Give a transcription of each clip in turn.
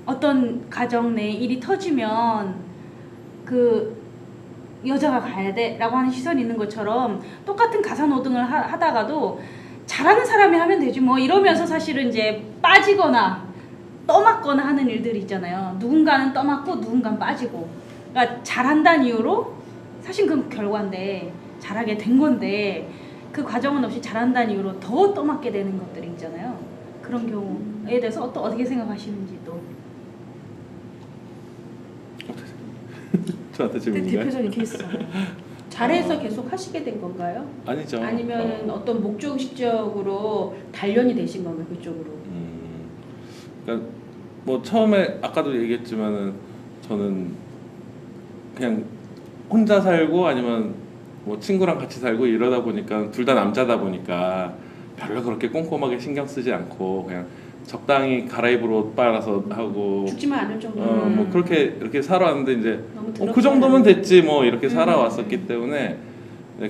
어떤 가정 내 일이 터지면 그 여자가 가야 돼 라고 하는 시선이 있는 것처럼 똑같은 가사노동을 하다가도 잘하는 사람이 하면 되지 뭐 이러면서 사실은 이제 빠지거나 떠맡거나 하는 일들이 있잖아요. 누군가는 떠맡고 누군가는 빠지고, 그러니까 잘한다는 이유로 사실 그건 결과인데 잘하게 된 건데 그 과정은 없이 잘한다는 이유로 더 떠맡게 되는 것들이 있잖아요. 그런 경우에 대해서 어떻게 생각하시는지 또. 저한테 질문인가요? 대표적인 케이스잖아요. 잘해서 계속 하시게 된 건가요? 아니죠. 아니면 어떤 목적식적으로 단련이 되신 건가요, 그쪽으로? 그러니까 뭐 처음에 아까도 얘기했지만은 저는 그냥 혼자 살고 아니면 뭐 친구랑 같이 살고 이러다 보니까 둘 다 남자다 보니까 별로 그렇게 꼼꼼하게 신경 쓰지 않고 그냥 적당히 갈아입을 옷 빨아서 하고 죽지만 않을 정도로. 뭐 그렇게 이렇게 살아왔는데 이제 너무 그 정도면 됐지 뭐 이렇게 살아왔었기 때문에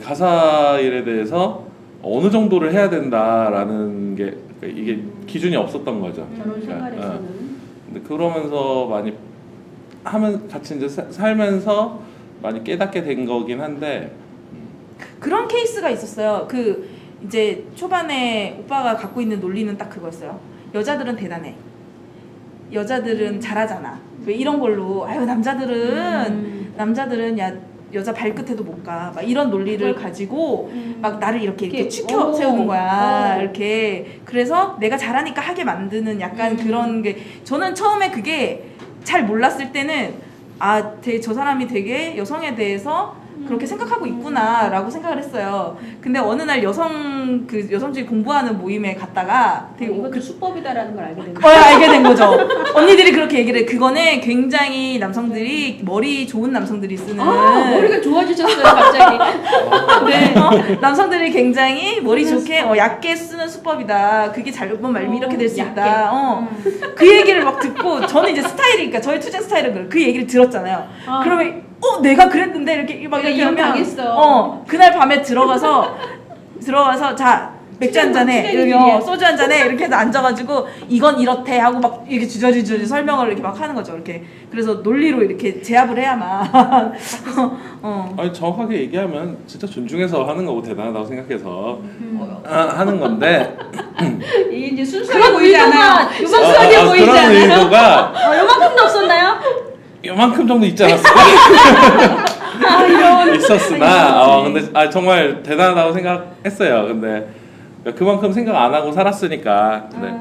가사 일에 대해서 어느 정도를 해야 된다라는 게 그러니까 이게 기준이 없었던 거죠. 결혼 생활에서는. 근데 그러면서 많이 하면 같이 이제 살면서 많이 깨닫게 된 거긴 한데 그런 케이스가 있었어요. 그 이제 초반에 오빠가 갖고 있는 논리는 딱 그거였어요. 여자들은 대단해. 여자들은 잘하잖아. 왜 이런 걸로 아유 남자들은 야 여자 발끝에도 못 가. 막 이런 논리를 가지고 막 나를 이렇게 치켜 세우는 거야. 이렇게 그래서 내가 잘하니까 하게 만드는 약간 그런 게 저는 처음에 그게 잘 몰랐을 때는 저 사람이 되게 여성에 대해서 그렇게 생각하고 있구나라고 생각을 했어요. 근데 어느 날 여성주의 공부하는 모임에 갔다가 되게 이것도 수법이다라는 걸 알게 된 거예요. 알게 된 거죠. 언니들이 그렇게 얘기를 해. 그거는 굉장히 남성들이 머리 좋은 남성들이 쓰는 머리가 좋아지셨어요 갑자기. 네. 남성들이 굉장히 머리 좋게 얇게 쓰는 수법이다. 그게 잘못 말면 이렇게 될 수 있다. 그 얘기를 막 듣고 저는 이제 스타일이니까 저의 투쟁 스타일은 그 얘기를 들었잖아요. 그러면 내가 그랬는데 이렇게 막 이렇게 하면 당했어. 그날 밤에 들어가서 자 맥주 한 잔에 소주 한 잔에 이렇게 해서 앉아가지고 이건 이렇대 하고 막 이렇게 주저리 설명을 이렇게 막 하는 거죠. 이렇게 그래서 논리로 이렇게 제압을 해야만 아니 정확하게 얘기하면 진짜 존중해서 하는 거고 대단하다고 생각해서 하는 건데 이게 이제 순수하게 보이지 않아요. 순수하게 보이지 그런 않아요? 의도가 요만큼도 없었나요? 요만큼 정도 있지 않았을까? 있었으나 근데 정말 대단하다고 생각했어요. 근데 그만큼 생각 안 하고 살았으니까 근데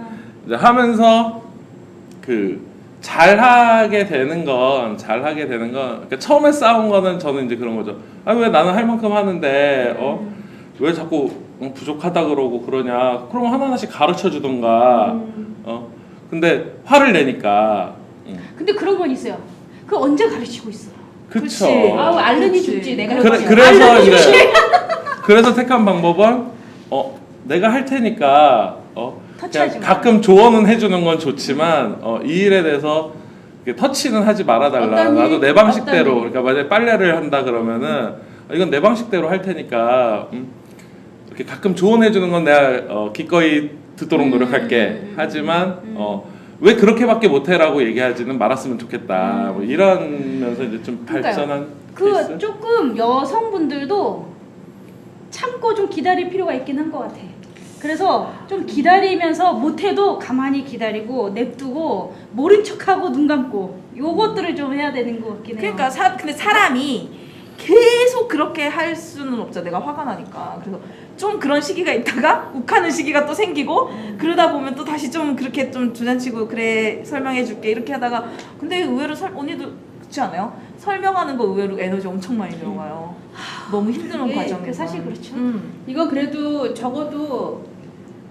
이제 하면서 잘하게 되는 건 그러니까 처음에 싸운 거는 저는 이제 그런 거죠. 왜 나는 할 만큼 하는데 왜 자꾸 부족하다 그러고 그러냐. 그럼 하나하나씩 가르쳐 주던가. 근데 화를 내니까. 근데 그런 건 있어요. 그 언제 가르치고 있어? 그쵸. 알른이 죽지 내가. 그래서 이제 그래서 택한 방법은 내가 할 테니까 그냥 가끔 조언은 해주는 건 좋지만 이 일에 대해서 터치는 하지 말아달라. 나도 내 방식대로. 그러니까 만약에 빨래를 한다 그러면은 이건 내 방식대로 할 테니까 이렇게 가끔 조언해주는 건 내가 기꺼이 듣도록 노력할게. 하지만 왜 그렇게밖에 못해라고 얘기하지는 말았으면 좋겠다. 뭐 이러면서 이제 좀 발전한 케이스? 조금 여성분들도 참고 좀 기다릴 필요가 있긴 한 것 같아. 그래서 좀 기다리면서 못해도 가만히 기다리고 냅두고 모른 척하고 눈 감고 요것들을 좀 해야 되는 것 같긴 해요. 그러니까 근데 사람이 계속 그렇게 할 수는 없죠. 내가 화가 나니까. 그래서 좀 그런 시기가 있다가 욱하는 시기가 또 생기고 그러다 보면 또 다시 좀 그렇게 좀 주장치고 그래 설명해 줄게 이렇게 하다가 근데 의외로 언니도 그렇지 않아요? 설명하는 거 의외로 에너지 엄청 많이 들어가요. 너무 힘든 과정이에요. 사실 그렇죠. 이거 그래도 적어도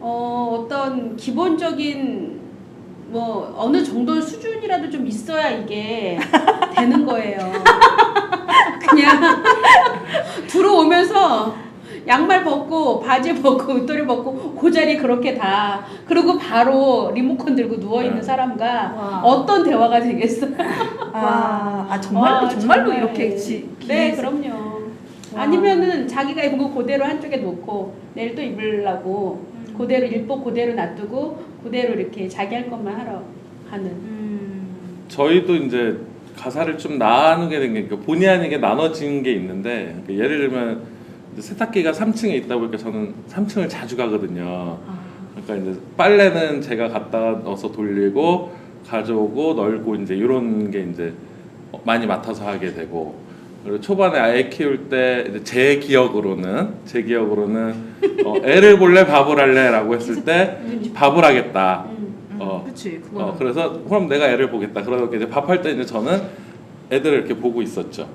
어떤 기본적인 뭐 어느 정도 수준이라도 좀 있어야 이게 되는 거예요. 그냥 들어오면서 양말 벗고 바지 벗고 웃도리 벗고 그 자리 그렇게 다 그리고 바로 리모컨 들고 누워있는 사람과 어떤 대화가 되겠어요? 정말로 정말. 이렇게 네 그럼요. 아니면은 자기가 입은 거 그대로 한쪽에 놓고 내일 또 입으려고 그대로 일복 그대로 놔두고 그대로 이렇게 자기 할 것만 하러 하는 저희도 이제 가사를 좀 나누게 된 게 본의 아니게 나눠진 게 있는데 예를 들면 이제 세탁기가 3층에 있다 보니까 저는 3층을 자주 가거든요. 그러니까 이제 빨래는 제가 갖다 넣어서 돌리고 가져오고 널고 이제 이런 게 이제 많이 맡아서 하게 되고 그리고 초반에 아이 키울 때 이제 제 기억으로는 애를 볼래 밥을 할래라고 했을 때 밥을 하겠다. 그치 그거는. 그래서 그럼 내가 애를 보겠다. 그러고 이제 밥할 때 이제 저는 애들을 이렇게 보고 있었죠.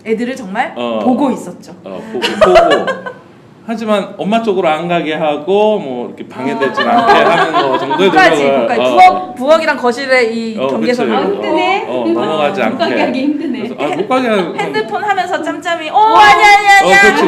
애들을 정말 보고 있었죠. 보고. 하지만 엄마 쪽으로 안 가게 하고 뭐 이렇게 방해되지 않게 하는 거 정도의 그까지 부엌이랑 거실의 이 경계선을 그치. 힘드네. 넘어가지 못 가게 않게. 하기 힘드네. 그래서 못 가게 하는. 핸드폰 하면서 짬짬이 아니야 그치.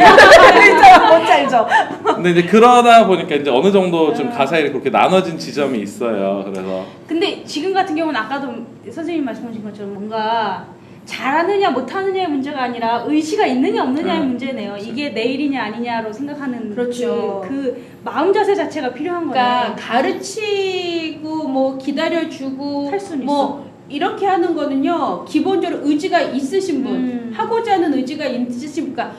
뭔지 알죠? 근데 이제 그러다 보니까 이제 어느 정도 좀 가사일이 그렇게 나눠진 지점이 있어요. 그래서 근데 지금 같은 경우는 아까도 선생님 말씀하신 것처럼 뭔가 잘하느냐 못하느냐의 문제가 아니라 의지가 있느냐 없느냐의 문제네요. 그렇죠. 이게 내 일이냐 아니냐로 생각하는 그렇죠. 그 마음 자세 자체가 필요한 그러니까 거예요. 가르치고 뭐 기다려주고 할 수는 뭐 이렇게 하는 거는요 기본적으로 의지가 있으신 분 하고자 하는 의지가 있으신 그러니까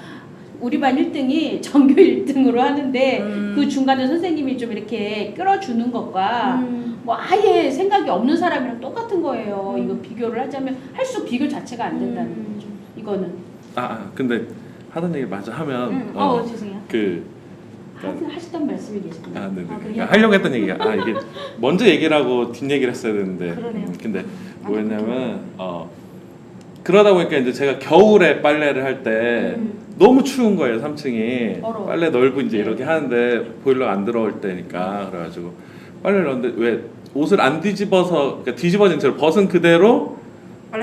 우리 반 1등이 전교 1등으로 하는데 그 중간에 선생님이 좀 이렇게 끌어주는 것과 뭐 아예 생각이 없는 사람이랑 똑같은 거예요. 이거 비교를 하자면 할수 비교 자체가 안 된다는 거죠. 이거는 근데 하던 얘기 마저 하면 죄송해요. 하시던 말씀이 계시구나. 네네. 그래요? 그러니까 하려고 했던 얘기가 이게 먼저 얘기를 하고 뒷 얘기를 했어야 되는데 그러네요. 근데 뭐였냐면 그러다 보니까 이제 제가 겨울에 빨래를 할 때 너무 추운 거예요 3층이 얼어. 빨래 널고 이제 이렇게 하는데 보일러 안 들어올 때니까 그래가지고 빨래를 넣었는데 왜 옷을 안 뒤집어서 그러니까 뒤집어진 채로 벗은 그대로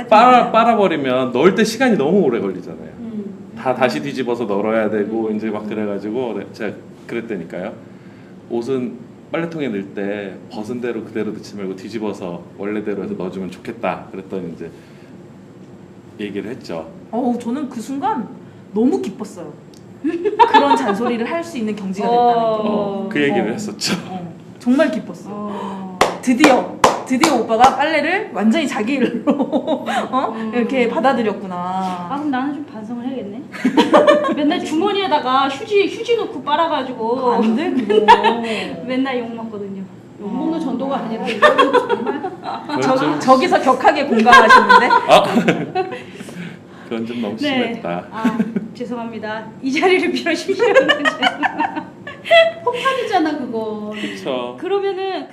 빨아버리면 넣을 때 시간이 너무 오래 걸리잖아요. 다시 뒤집어서 널어야 되고 이제 막 그래가지고 제가 그랬다니까요. 옷은 빨래통에 넣을 때 벗은 대로 그대로 넣지 말고 뒤집어서 원래대로 해서 넣어주면 좋겠다. 그랬더니 이제 얘기를 했죠. 저는 그 순간 너무 기뻤어요. 그런 잔소리를 할 수 있는 경지가 됐다는 게. 그 얘기를 했었죠. 정말 기뻤어요. 드디어 오빠가 빨래를 완전히 자기 일로 이렇게 받아들였구나. 그럼 나는 좀 반성을 해야겠네. 맨날 주머니에다가 휴지 넣고 빨아가지고 안 돼, 그거. 맨날 욕 먹거든요. 욕먹는 정도가 아니라 이거는 정말 저기서 격하게 공감하시는데? 그건 좀 너무 네. 심했다. 죄송합니다. 이 자리를 빌어 주시면 폭탄이잖아 그거. 그렇죠. 그러면은